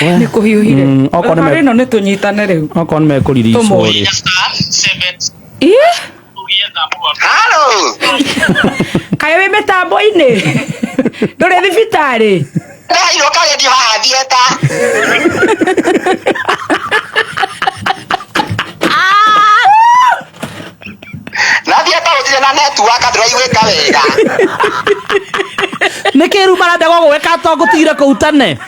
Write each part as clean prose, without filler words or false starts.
Nĩ kũhiũhire. Okorwo no nĩ tũnyitane rĩu. Okorwo nĩ mekũriricwo rĩ. Halo. Kaĩ wĩ mĩtambo-inĩ? Ndũrĩ thibitarĩ? Ndairo kaĩ ndio haha thieta. Nadia taũtire na network ndĩraigwĩka wega. Nĩ kĩru marenda gũgwĩka to ngũtigire kũu tene.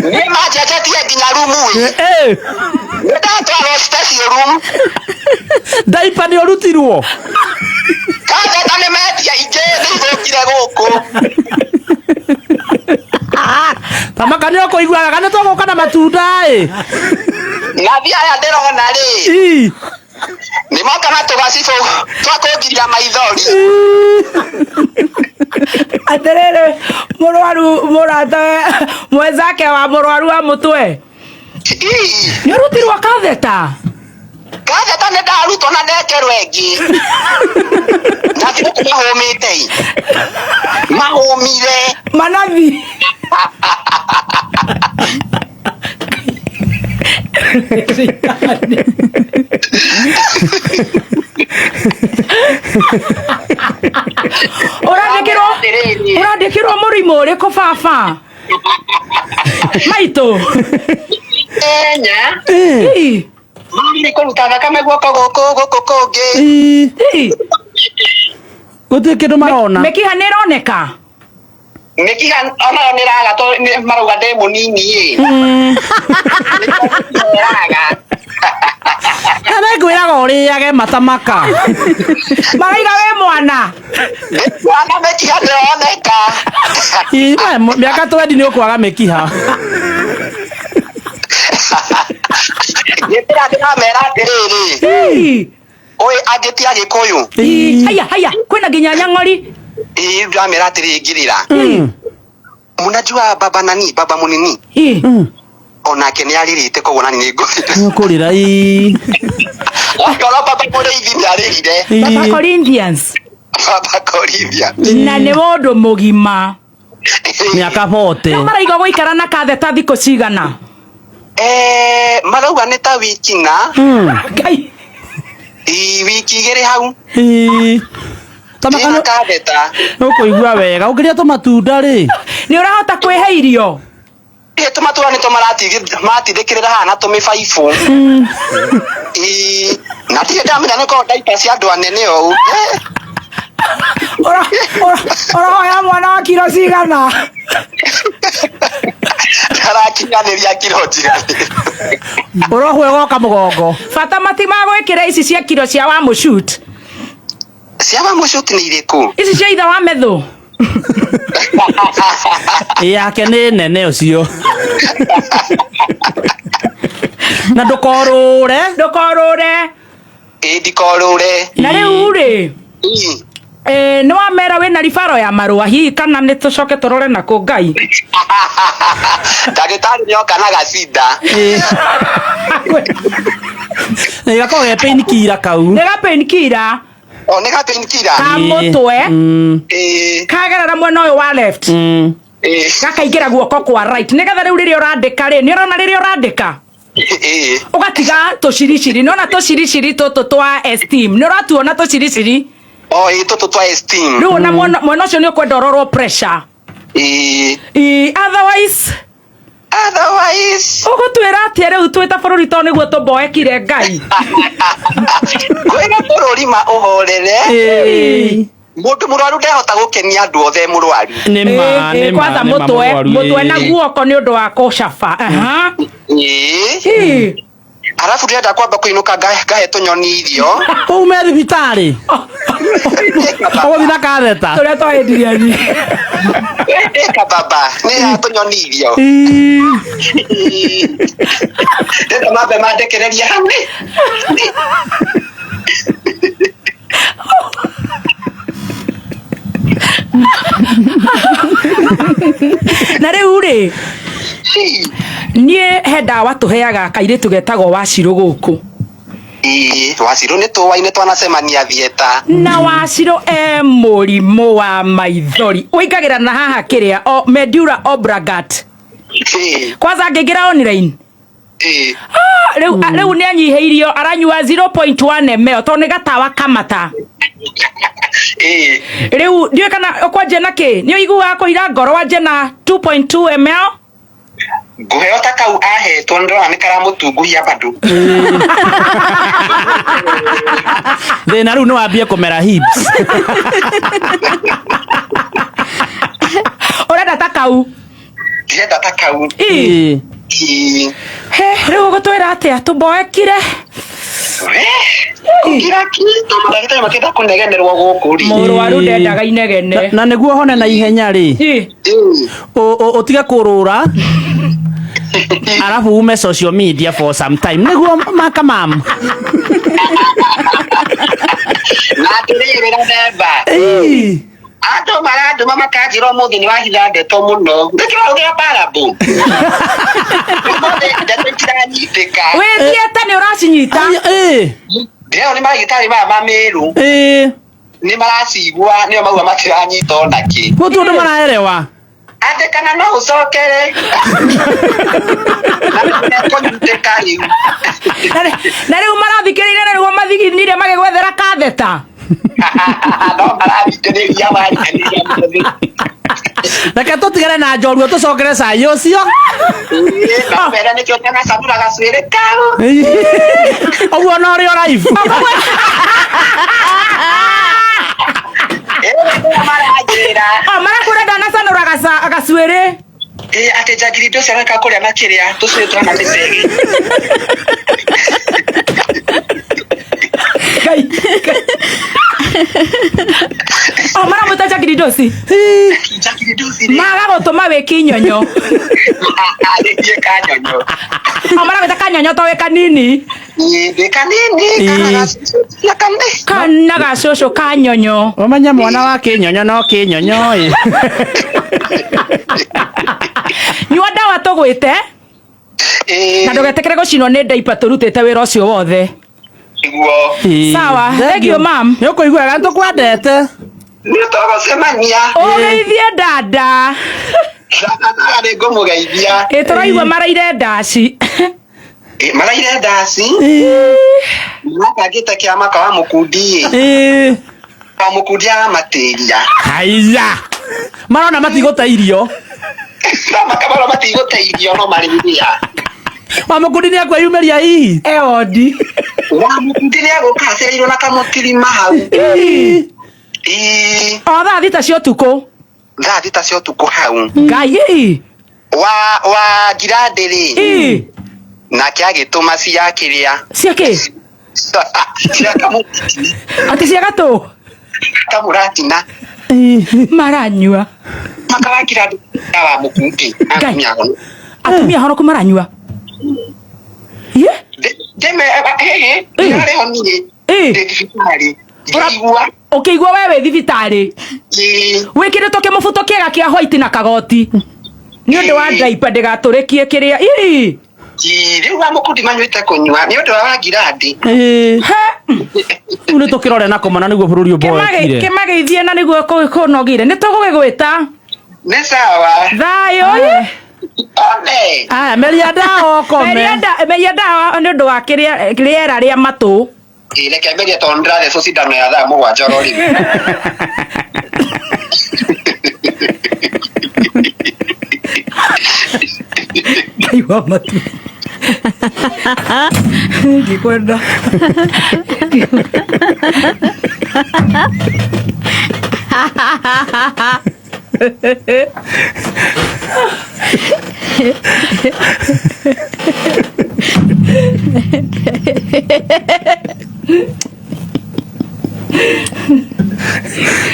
Nĩ manjenjetie nginya rumu ĩ. Nĩndatwarwo special room. Ndaipa nĩ ũrutirwo. Katheta nĩ metia ingĩ nĩithũkire gũkũ. Tamaka nĩ ũkũigua wega nĩ tũgũka na matunda ĩ. Nadia aya ndĩrona rĩ. Nĩ moka na tũgacibũ twakũngiria maithori. Atĩrĩrĩ mũrwaru mũrata mwenzake wa mũrwaru wa mũtwe. Nĩ ũrutirwo katheta? Katheta nĩ ndarutwo na ndekerwo ĩngĩ. Na thikũ mahũmĩte. Mahũmire. Manathi. Ũrandĩkĩrwo mũrimũ ũrĩkũ baba? Maitũ. Enya. Nĩ kũruta thakame guoko gũkũ kũngĩ. Gũtirĩ kĩndũ marona. Mĩkiha nĩ ĩroneka? Mĩkiha onayo nĩ ĩraga tondũ marauga ndĩ mũnini ĩ. Kana ngwĩraga ũrĩage matamaka. Maraiga wĩ mwana. Mwana mĩkiha ndĩroneka. Mĩaka 20 nĩ ũkwaga mĩkiha. Ndĩramera atĩrĩrĩ. Ũĩ angĩtia Gĩkũyũ. Haya kwĩna nginya Nyang'ori. Ndĩramera atĩrĩrĩ ngirĩra. Mnajua baba nani, baba munini. Onake nĩ arirĩte koguo nani nĩ ngũrĩra. Nĩ ũkũrĩra ĩ. Akora baba mũrĩithi nĩ arĩrire. Baba Corinthians. Baba Corinthians. Na nĩ mũndũ mũgima. Mĩaka 40. Nĩ maraiga gũikara na katheta thikũ cigana? Marauga nĩ ta wiki na. Ngai. Wiki igĩrĩ hau. Tamaka nĩ katheta. Ũkũigua wega ũkĩrĩa tũmatunda rĩ. Nĩ ũrahota kwĩhe irio? Tũmatunda nĩ tũmaratindĩkĩrĩra haha na tũmĩbaibũ. Na tirĩ ndamenya nĩ korwo ndaipa cia andũ anene ũũ. Ũrahoya mwana wa kiro cigana? Ndarakinyanĩria kiro njigani. Ũrohwo ũgoka mũgongo. Bata matimagwĩkĩra ici cia kiro cia wa mũcut. Cia wa mũcut nĩ irĩkũ? Ici cia itha wa methũ. Yake nĩ nene ũcio. Na ndũkorũre. Ndikorũre. Na rĩu rĩ. Nĩ wamera wĩna ribaro ya marũa hihi kana nĩ tũcoke tũrore na kũ Ngai? Ndagĩtarĩ nĩoka na gacinda. Nĩ gakorwo ge painkiller kau. Nĩ ga painkiller. Nĩ ga painkiller. Ka mũtwe. Kagerera mwena ũyũ wa left. Gakaingĩra guoko kwa right. Nĩgetha rĩu rĩrĩa ũrandĩka rĩ, nĩ ũrona rĩrĩa ũrandĩka? Ũgatiga tũciriciri. Nĩona tũciriciri tũtũ twa esteem. Nĩ ũratuona tũciriciri? Tũtũ twa esteem. Rĩu na mwena ũcio nĩ ũkwenda ũrorwo pressure. Otherwise ũgũtwĩra atĩa rĩu twĩ ta bũrũri to nĩguo tũmboekire Ngai? Kwĩna bũrũri ma ũhorere. Mũndũ mũrwaru ndehota gũkenia andũ othe mũrwaru. Kwanza mũtwe na guoko nĩ ũndũ wa kũcaba. Arabu ndĩrenda kwamba kũinũka ngahe tũnyoni irio. Ume thibitarĩ. Ũgũthiĩ na katheta. Tũrĩa twahendirie ni. Baba nĩ tũnyoni irio. Ndĩrenda mambe mandĩkĩrĩria hau. Na rĩu rĩ, niĩ he ndawa tũheaga kairĩtu getagwo Wacirũ gũkũ. Wacirũ nĩ tũwaine twanacemania thieta. Na Wacirũ mũrimũ wa maithori. Ũingagĩra na haha kĩrĩa medulla oblongata. Kwanza ngĩingĩra online. Rĩu nĩ anyihĩirio aranyua 0.1 ml to nĩ gatawa kamata. Rĩu ndiũ kana kwanjia na kĩ? Nĩ ũiguaga kũira ngoro wanje na 2.2 ml? Nguheo ta kau ahetwo ndona nĩ karamũtunguhia bado. Thĩna rĩu nĩ wambie kũmera hips. Ũrenda ta kau? Ndĩrenda ta kau. Rĩu ũgũtwĩra atĩa tũmboekire? Kira kito madagĩtarĩ makĩenda kũnegenerwo gũkũ ri. Mũrwaru ndendaga inegene. Na nĩguo hone na ihenya rĩ. Ũtige kũrũra. Alafu ume social media for some time. Nĩguo maka mam. Na tũrĩrĩra ndemba. Andũ maraduma makanjĩra ũmũthĩ nĩ wahitha ndeto mũno. Ndĩkĩra ũgĩa barabũ. Wĩthiĩte nĩ ũracinyita. Ndĩreo nĩ maragĩtarĩ maya ma Mĩrũ. Nĩ maracigua nĩo mauga matiranyita ona kĩ. Gũtirĩ ũndũ maraerewa. Atĩ kana no ũcokere. Na rĩu marathikĩrĩire nĩguo mathiginire magĩgwethera katheta. No marathikĩrĩria marigania. Reke tũtigane na njorua tũcokere cai ũcio. No mbere nĩkĩo tanacamũra gacuĩrĩ kau. Ũguo no ũrĩ o live. Marakũrenda nacanũra gacuĩrĩ. Atĩ njagiri indo ciareka kũrĩa na kĩrĩa tũcuĩrĩ twana mĩcegi. Maramũta njagiri ndoci. Magagũtũma wĩki nyonyo. Arĩkie kanyonyo. Maragwĩta kanyonyo to wĩ kanini. Ndĩ kanini. Kana gacũcũ kanyonyo. Ũmenye mwana wa kĩnyonyo no kĩnyonyo. Nyua ndawa tũgwĩte. Na ndũgetĩkĩre gũcinwo nĩ ndaipa tũrutĩte wĩra ũcio wothe. Sawa, thank you ma'am. Nĩ ũkũiguaga tũkwendete. Nĩ tũgũcemania. Ũgeithie dada. Nĩ ngũmũgeithia. Tũraigua maraire ndaci. Maraire ndaci? Makangĩte kĩama ka wa mũkundi. Wa mũkundi aramatĩria. Haiya. Marona matigũteithio. Makamaro matigũteithio no marĩria. Wa mũkundi nĩ akwĩyumĩria hihi. Eodi. Wa mũkundi nĩ agũkacĩrĩirwo na kamũtirima hau. O thaa thita cia ũtukũ. Thaa thita cia ũtukũ hau. Ngai. Wa ngirandĩ rĩ. Nake agĩtũma cia kĩrĩa. Cia kĩ? Cia kamũtini. Atĩ cia gatũ. Kamũratina. Maranyua. Makarakira wa mũkundi. Atumia honoku maranyua. Deme nĩarĩ ho niĩ. Ndĩ thibitarĩ. Ngĩigua. Ũkĩigua we wĩ thibitarĩ. Wĩkĩrĩtwo kĩmũbuto kĩega kĩa white na kagoti. Nĩ ũndũ wa ndaipa ndĩgatũrĩkie kĩrĩa. Rĩu wa mũkundi manyuĩte kũnyua nĩ ũndũ wa ngirandi. Rĩu nĩ tũkĩrore na kũmana nĩguo bũrũri ũmboekire. Kĩmageithie na nĩguo kũnogire. Nĩ tũgũgĩgwĩta. Nĩ sawa. Thayũ. One. Meria ndawa ũkome. Meria ndawa nĩ ũndũ wa rĩera rĩa matũ. Reke meria tondũ ndĩrathecwo cindano ya thaa mũgwanja rori. Ngai wa matu. Ngikwenda.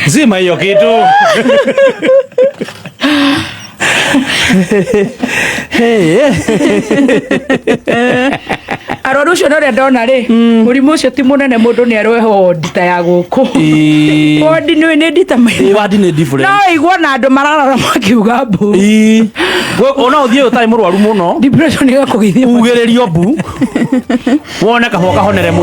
Zima hiyo kitu. Arwaru ucio nore ndona ri murimu ucio ti munene mundu ni arweho wodi ta ya guku wodi ni ndita mai wodi ni different no igwa na andu mararara makiuga mbu ona uthie utari murwaru muno depression igakugithia ugiririo mbu wone kahoka honere mu